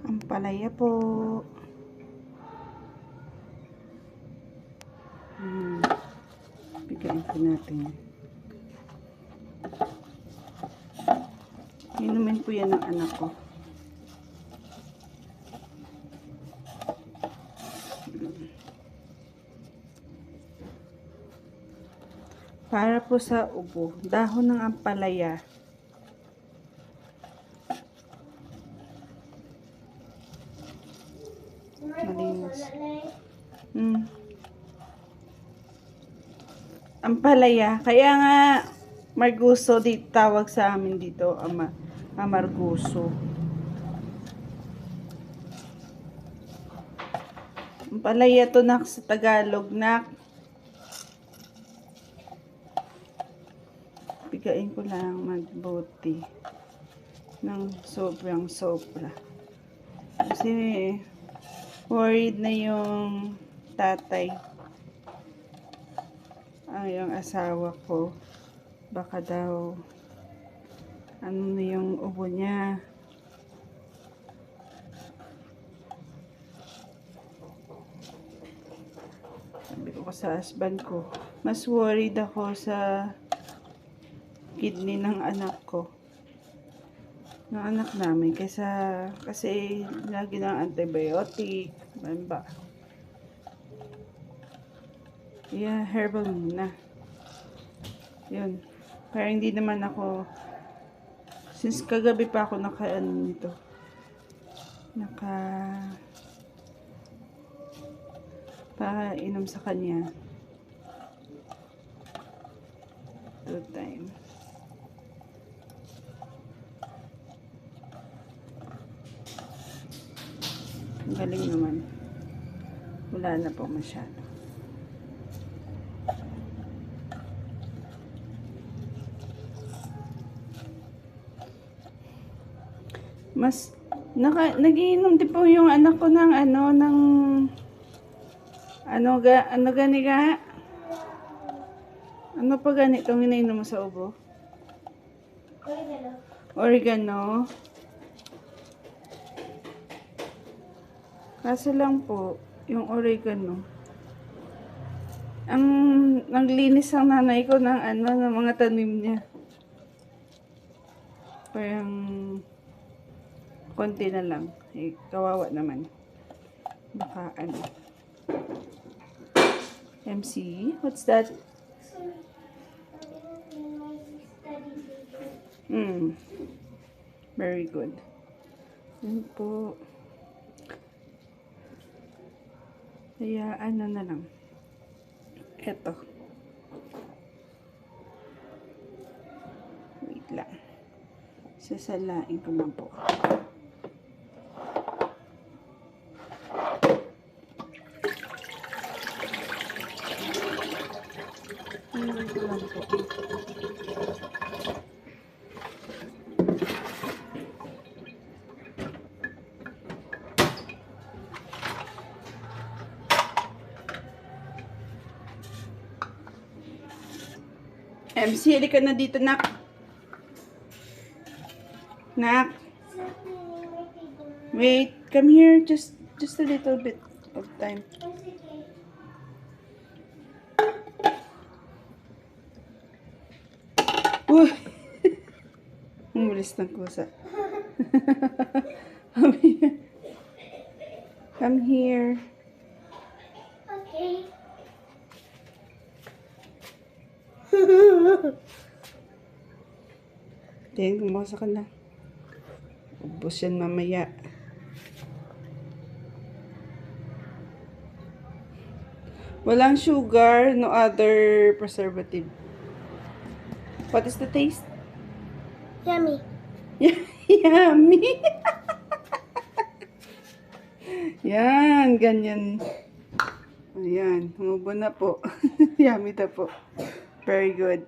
Ang palaya po. Bigayin po natin. Inumin po yan ng anak ko. Para po sa ubo, dahon ng ampalaya. Malinis. Ampalaya. Kaya nga, marguso dito tawag sa amin dito, amarguso. Ampalaya to nak sa Tagalog nak. Bigain ko lang magbuti ng sobrang sobra. Kasi worried na yung tatay. Yung asawa ko. Baka daw ano na yung ubo niya. Sabi ko sa husband ko, mas worried ako sa kidney ng anak ko. Ng anak namin. Kasi lagi ng antibiotic. Ba? Yeah, herbal muna. Yun. Pero hindi naman ako, since kagabi pa ako inom sa kanya. 2 times. Ang galing naman. Wala na po masyado. Mas nagiinom din po yung anak ko ng ganiga. Ano pa ganitong iniinom mo sa ubo? Oregano. Kaso lang po, yung oregano, ang naglinis ang nanay ko ng ng mga tanim niya. Parang konti na lang. Kawawa naman. Baka MC, what's that? Very good. Yun po. Kaya na lang. Eto. Wait lang. Sasalain ko na po. Ito lang po. MC, halika na dito, nak. Nak. Wait, come here. Just a little bit of time. Uy! Umulis ng kusa. Come here. Okay. Tingin, kumasa ka na. Ubus yan mamaya. Walang sugar, no other preservative. What is the taste? Yummy. Yummy! Yan, ganyan. Ayan, humubo na po. Yummy na po. Very good.